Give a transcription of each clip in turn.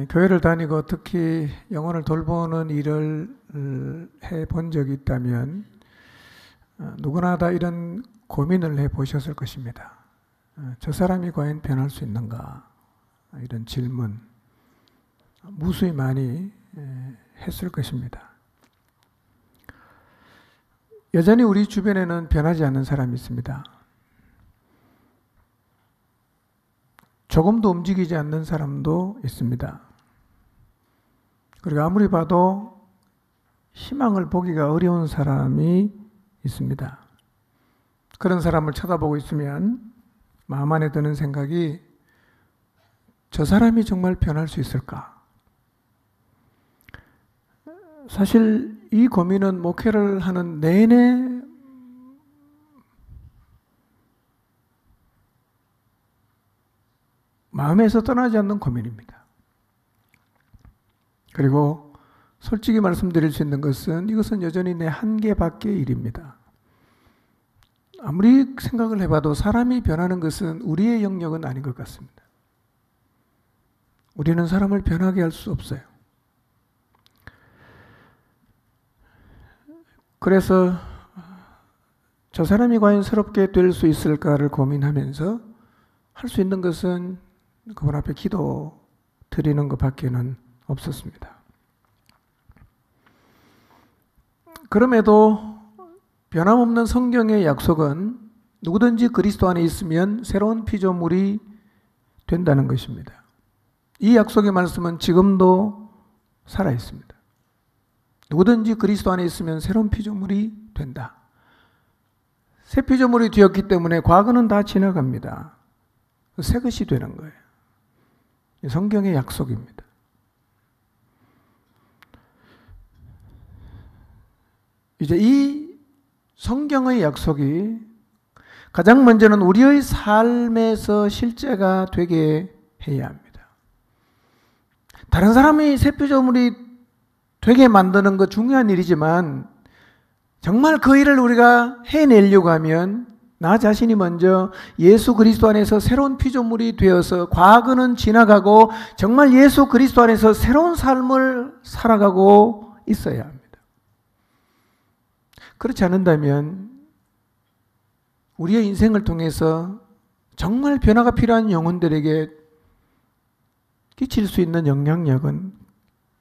교회를 다니고 특히 영혼을 돌보는 일을 해본 적이 있다면 누구나 다 이런 고민을 해보셨을 것입니다. 저 사람이 과연 변할 수 있는가? 이런 질문 무수히 많이 했을 것입니다. 여전히 우리 주변에는 변하지 않는 사람이 있습니다. 조금도 움직이지 않는 사람도 있습니다. 그리고 아무리 봐도 희망을 보기가 어려운 사람이 있습니다. 그런 사람을 쳐다보고 있으면 마음 안에 드는 생각이 저 사람이 정말 변할 수 있을까? 사실 이 고민은 목회를 하는 내내 마음에서 떠나지 않는 고민입니다. 그리고 솔직히 말씀드릴 수 있는 것은 이것은 여전히 내 한계 밖의 일입니다. 아무리 생각을 해봐도 사람이 변하는 것은 우리의 영역은 아닌 것 같습니다. 우리는 사람을 변하게 할 수 없어요. 그래서 저 사람이 과연 새롭게 될 수 있을까를 고민하면서 할 수 있는 것은 그분 앞에 기도 드리는 것 밖에는 없었습니다. 그럼에도 변함없는 성경의 약속은 누구든지 그리스도 안에 있으면 새로운 피조물이 된다는 것입니다. 이 약속의 말씀은 지금도 살아 있습니다. 누구든지 그리스도 안에 있으면 새로운 피조물이 된다. 새 피조물이 되었기 때문에 과거는 다 지나갑니다. 새 것이 되는 거예요. 성경의 약속입니다. 이제 이 성경의 약속이 가장 먼저는 우리의 삶에서 실제가 되게 해야 합니다. 다른 사람이 새 피조물이 되게 만드는 것 중요한 일이지만 정말 그 일을 우리가 해내려고 하면 나 자신이 먼저 예수 그리스도 안에서 새로운 피조물이 되어서 과거는 지나가고 정말 예수 그리스도 안에서 새로운 삶을 살아가고 있어야 합니다. 그렇지 않는다면 우리의 인생을 통해서 정말 변화가 필요한 영혼들에게 끼칠 수 있는 영향력은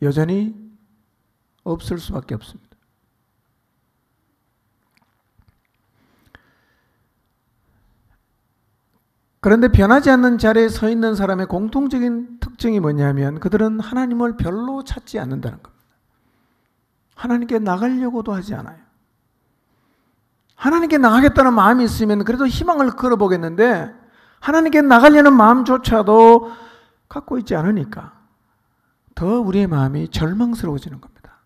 여전히 없을 수밖에 없습니다. 그런데 변하지 않는 자리에 서 있는 사람의 공통적인 특징이 뭐냐면 그들은 하나님을 별로 찾지 않는다는 겁니다. 하나님께 나가려고도 하지 않아요. 하나님께 나가겠다는 마음이 있으면 그래도 희망을 걸어보겠는데 하나님께 나가려는 마음조차도 갖고 있지 않으니까 더 우리의 마음이 절망스러워지는 겁니다.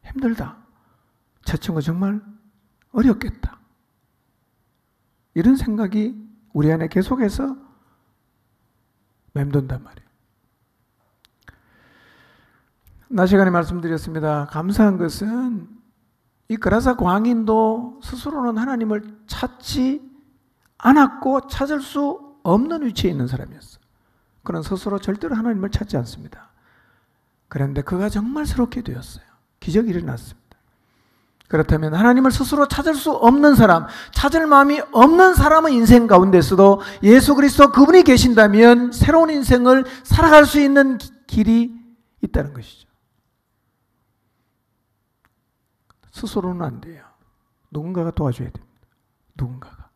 힘들다. 저 친구 정말 어렵겠다. 이런 생각이 우리 안에 계속해서 맴돈단 말이에요. 낮 시간에 말씀드렸습니다. 감사한 것은 이 그라사 광인도 스스로는 하나님을 찾지 않았고 찾을 수 없는 위치에 있는 사람이었어요. 그는 스스로 절대로 하나님을 찾지 않습니다. 그런데 그가 정말 새롭게 되었어요. 기적이 일어났습니다. 그렇다면 하나님을 스스로 찾을 수 없는 사람, 찾을 마음이 없는 사람의 인생 가운데서도 예수 그리스도 그분이 계신다면 새로운 인생을 살아갈 수 있는 길이 있다는 것이죠. 스스로는 안 돼요. 누군가가 도와줘야 됩니다. 누군가가.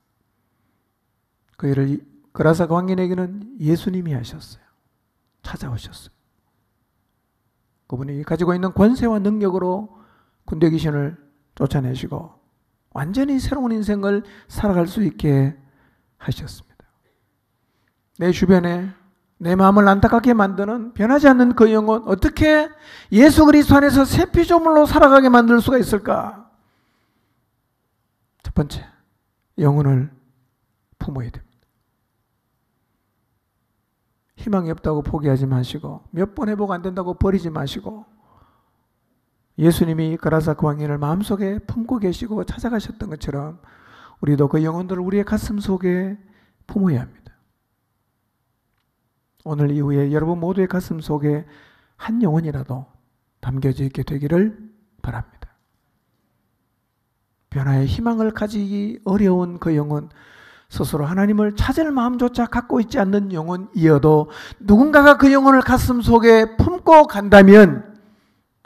그 일을 그라사 광인에게는 예수님이 하셨어요. 찾아오셨어요. 그분이 가지고 있는 권세와 능력으로 군대 귀신을 쫓아내시고 완전히 새로운 인생을 살아갈 수 있게 하셨습니다. 내 주변에 내 마음을 안타깝게 만드는 변하지 않는 그 영혼 어떻게 예수 그리스도 안에서 새 피조물로 살아가게 만들 수가 있을까? 첫 번째, 영혼을 품어야 됩니다. 희망이 없다고 포기하지 마시고 몇 번 해보고 안 된다고 버리지 마시고 예수님이 그라사 광인을 마음속에 품고 계시고 찾아가셨던 것처럼 우리도 그 영혼들을 우리의 가슴 속에 품어야 합니다. 오늘 이후에 여러분 모두의 가슴 속에 한 영혼이라도 담겨져 있게 되기를 바랍니다. 변화의 희망을 가지기 어려운 그 영혼, 스스로 하나님을 찾을 마음조차 갖고 있지 않는 영혼이어도 누군가가 그 영혼을 가슴 속에 품고 간다면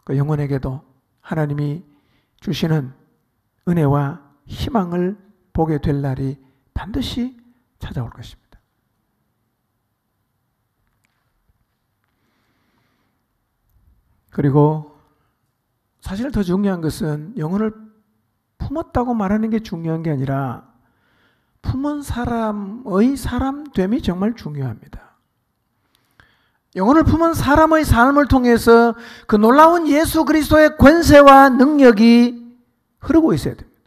그 영혼에게도 하나님이 주시는 은혜와 희망을 보게 될 날이 반드시 찾아올 것입니다. 그리고 사실 더 중요한 것은 영혼을 품었다고 말하는 게 중요한 게 아니라 품은 사람의 사람됨이 정말 중요합니다. 영혼을 품은 사람의 삶을 통해서 그 놀라운 예수 그리스도의 권세와 능력이 흐르고 있어야 됩니다.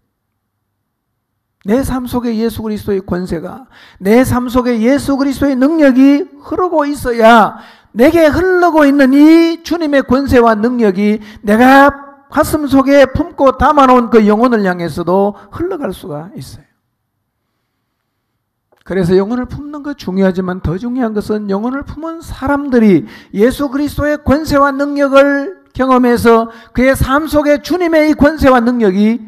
내 삶 속에 예수 그리스도의 권세가, 내 삶 속에 예수 그리스도의 능력이 흐르고 있어야 내게 흐르고 있는 이 주님의 권세와 능력이 내가 가슴 속에 품고 담아놓은 그 영혼을 향해서도 흘러갈 수가 있어요. 그래서 영혼을 품는 것 중요하지만 더 중요한 것은 영혼을 품은 사람들이 예수 그리스도의 권세와 능력을 경험해서 그의 삶 속에 주님의 이 권세와 능력이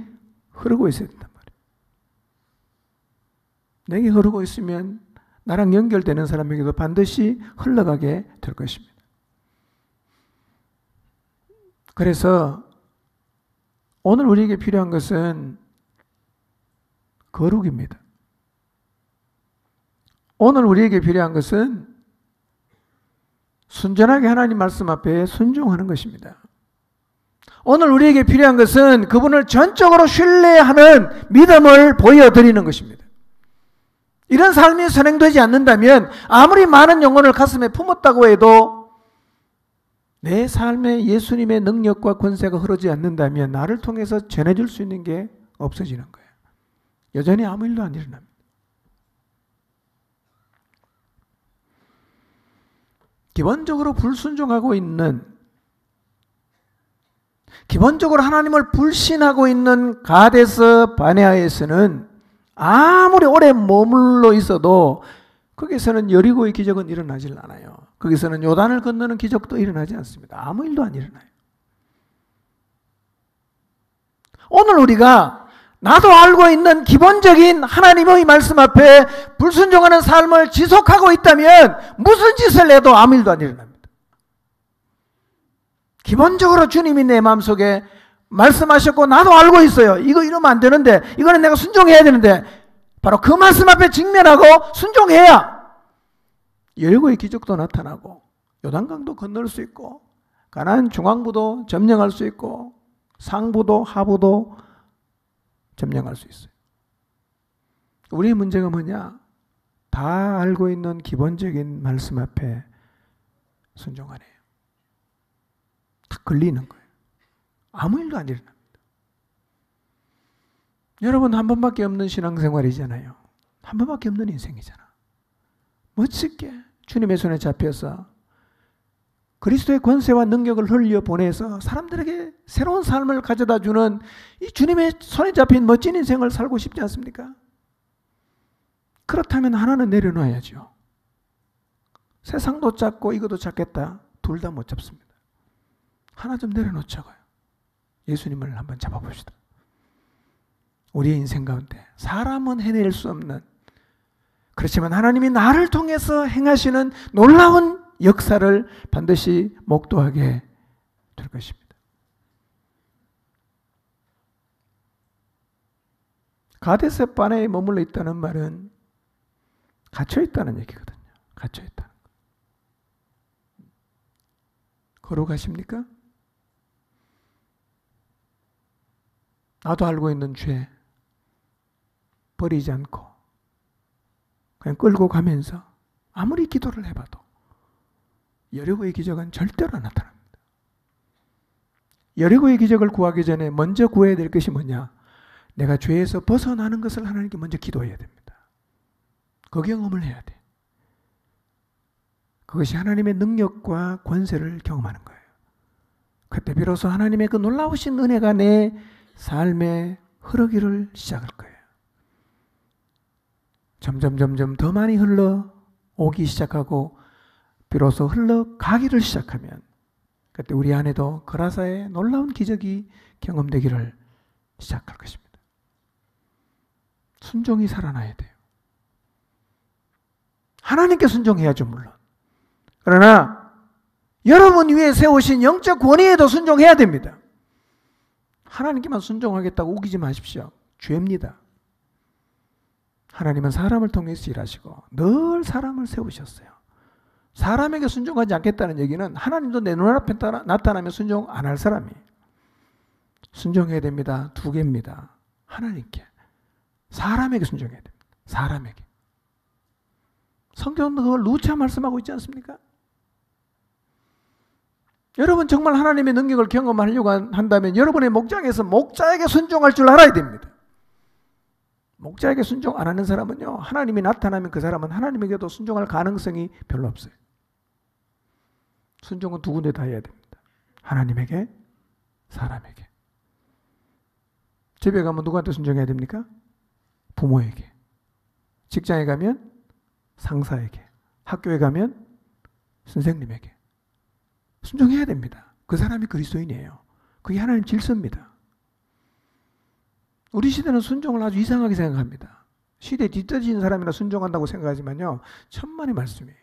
흐르고 있어야 된단 말이에요. 내게 흐르고 있으면 나랑 연결되는 사람에게도 반드시 흘러가게 될 것입니다. 그래서 오늘 우리에게 필요한 것은 거룩입니다. 오늘 우리에게 필요한 것은 순전하게 하나님 말씀 앞에 순종하는 것입니다. 오늘 우리에게 필요한 것은 그분을 전적으로 신뢰하는 믿음을 보여드리는 것입니다. 이런 삶이 선행되지 않는다면 아무리 많은 영혼을 가슴에 품었다고 해도 내 삶에 예수님의 능력과 권세가 흐르지 않는다면 나를 통해서 전해줄 수 있는 게 없어지는 거예요. 여전히 아무 일도 안 일어납니다. 기본적으로 불순종하고 있는, 기본적으로 하나님을 불신하고 있는 가데스 바네아에서는 아무리 오래 머물러 있어도 거기서는 여리고의 기적은 일어나질 않아요. 거기서는 요단을 건너는 기적도 일어나지 않습니다. 아무 일도 안 일어나요. 오늘 우리가 나도 알고 있는 기본적인 하나님의 말씀 앞에 불순종하는 삶을 지속하고 있다면 무슨 짓을 해도 아무 일도 안 일어납니다. 기본적으로 주님이 내 마음속에 말씀하셨고 나도 알고 있어요. 이거 이러면 안 되는데, 이거는 내가 순종해야 되는데, 바로 그 말씀 앞에 직면하고 순종해야 여리고의 기적도 나타나고 요단강도 건널 수 있고 가나안 중앙부도 점령할 수 있고 상부도 하부도 점령할 수 있어요. 우리의 문제가 뭐냐? 다 알고 있는 기본적인 말씀 앞에 순종 안 해요. 다 걸리는 거예요. 아무 일도 안 일어납니다. 여러분 한 번밖에 없는 신앙생활이잖아요. 한 번밖에 없는 인생이잖아. 멋지게 주님의 손에 잡혀서 그리스도의 권세와 능력을 흘려보내서 사람들에게 새로운 삶을 가져다주는 이 주님의 손에 잡힌 멋진 인생을 살고 싶지 않습니까? 그렇다면 하나는 내려놔야죠. 세상도 잡고 이것도 잡겠다. 둘 다 못 잡습니다. 하나 좀 내려놓자고요. 예수님을 한번 잡아봅시다. 우리의 인생 가운데 사람은 해낼 수 없는, 그렇지만 하나님이 나를 통해서 행하시는 놀라운 역사를 반드시 목도하게 될 것입니다. 가데스 바네아에 머물러 있다는 말은 갇혀 있다는 얘기거든요. 갇혀 있다는 거. 거룩하십니까? 나도 알고 있는 죄 버리지 않고 그냥 끌고 가면서 아무리 기도를 해봐도 여리고의 기적은 절대로 안 나타납니다. 여리고의 기적을 구하기 전에 먼저 구해야 될 것이 뭐냐? 내가 죄에서 벗어나는 것을 하나님께 먼저 기도해야 됩니다. 그 경험을 해야 돼. 그것이 하나님의 능력과 권세를 경험하는 거예요. 그때 비로소 하나님의 그 놀라우신 은혜가 내 삶에 흐르기를 시작할 거예요. 점점 더 많이 흘러오기 시작하고 비로소 흘러가기를 시작하면 그때 우리 안에도 거라사의 놀라운 기적이 경험되기를 시작할 것입니다. 순종이 살아나야 돼요. 하나님께 순종해야죠, 물론. 그러나 여러분 위에 세우신 영적 권위에도 순종해야 됩니다. 하나님께만 순종하겠다고 우기지 마십시오. 죄입니다. 하나님은 사람을 통해서 일하시고 늘 사람을 세우셨어요. 사람에게 순종하지 않겠다는 얘기는 하나님도 내 눈앞에 나타나면 순종 안 할 사람이에요. 순종해야 됩니다. 두 개입니다. 하나님께. 사람에게 순종해야 됩니다. 사람에게. 성경은 그걸 누차 말씀하고 있지 않습니까? 여러분 정말 하나님의 능력을 경험하려고 한다면 여러분의 목장에서 목자에게 순종할 줄 알아야 됩니다. 목자에게 순종 안 하는 사람은요, 하나님이 나타나면 그 사람은 하나님에게도 순종할 가능성이 별로 없어요. 순종은 두 군데 다 해야 됩니다. 하나님에게, 사람에게. 집에 가면 누구한테 순종해야 됩니까? 부모에게. 직장에 가면 상사에게. 학교에 가면 선생님에게. 순종해야 됩니다. 그 사람이 그리스도인이에요. 그게 하나님 질서입니다. 우리 시대는 순종을 아주 이상하게 생각합니다. 시대에 뒤떨어진 사람이나 순종한다고 생각하지만요, 천만의 말씀이에요.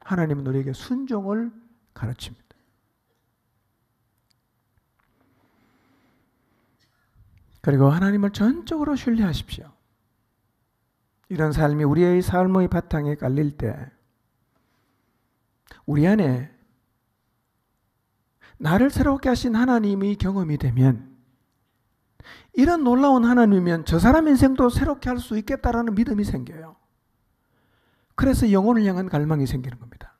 하나님은 우리에게 순종을 가르칩니다. 그리고 하나님을 전적으로 신뢰하십시오. 이런 삶이 우리의 삶의 바탕에 깔릴 때 우리 안에 나를 새롭게 하신 하나님이 경험이 되면 이런 놀라운 하나님이면 저 사람 인생도 새롭게 할 수 있겠다라는 믿음이 생겨요. 그래서 영혼을 향한 갈망이 생기는 겁니다.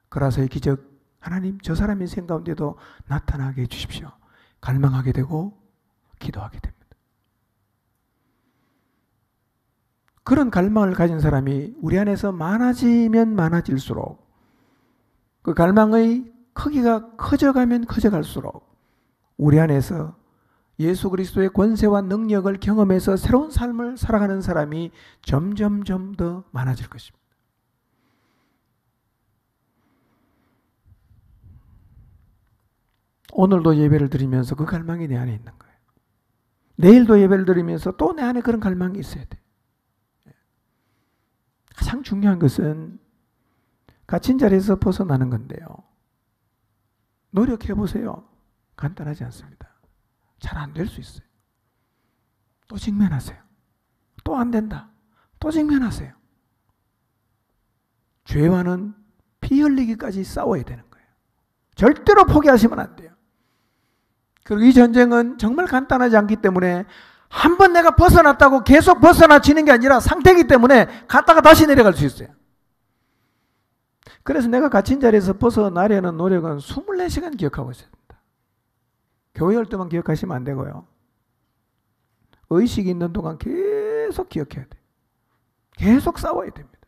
그라사의 기적, 하나님 저 사람 인생 가운데도 나타나게 해주십시오. 갈망하게 되고 기도하게 됩니다. 그런 갈망을 가진 사람이 우리 안에서 많아지면 많아질수록 그 갈망의 크기가 커져가면 커져갈수록 우리 안에서 예수 그리스도의 권세와 능력을 경험해서 새로운 삶을 살아가는 사람이 점점점 더 많아질 것입니다. 오늘도 예배를 드리면서 그 갈망이 내 안에 있는 거예요. 내일도 예배를 드리면서 또 내 안에 그런 갈망이 있어야 돼요. 가장 중요한 것은 갇힌 자리에서 벗어나는 건데요. 노력해 보세요. 간단하지 않습니다. 잘 안 될 수 있어요. 또 직면하세요. 또 안 된다. 또 직면하세요. 죄와는 피 흘리기까지 싸워야 되는 거예요. 절대로 포기하시면 안 돼요. 그리고 이 전쟁은 정말 간단하지 않기 때문에 한 번 내가 벗어났다고 계속 벗어나지는 게 아니라 상태이기 때문에 갔다가 다시 내려갈 수 있어요. 그래서 내가 갇힌 자리에서 벗어나려는 노력은 24시간 기억하고 있어야 됩니다. 교회 할 때만 기억하시면 안 되고요. 의식이 있는 동안 계속 기억해야 돼요. 계속 싸워야 됩니다.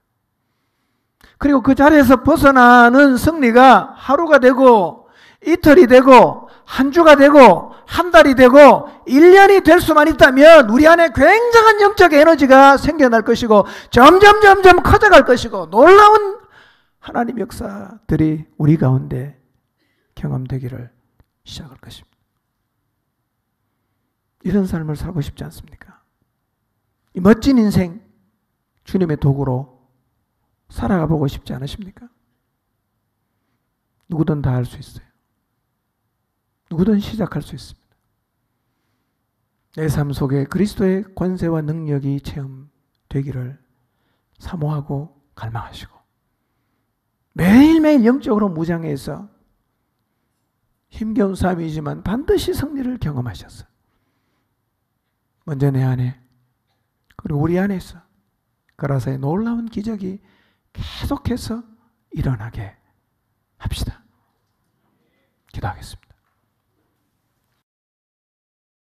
그리고 그 자리에서 벗어나는 승리가 하루가 되고 이틀이 되고 한 주가 되고 한 달이 되고 1년이 될 수만 있다면 우리 안에 굉장한 영적 에너지가 생겨날 것이고 점점 커져갈 것이고 놀라운 하나님 역사들이 우리 가운데 경험되기를 시작할 것입니다. 이런 삶을 살고 싶지 않습니까? 이 멋진 인생 주님의 도구로 살아가 보고 싶지 않으십니까? 누구든 다 할 수 있어요. 누구든 시작할 수 있습니다. 내 삶 속에 그리스도의 권세와 능력이 체험되기를 사모하고 갈망하시고 매일매일 영적으로 무장해서 힘겨운 삶이지만 반드시 승리를 경험하셨어요. 먼저 내 안에 그리고 우리 안에서 그라사의 놀라운 기적이 계속해서 일어나게 합시다. 기도하겠습니다.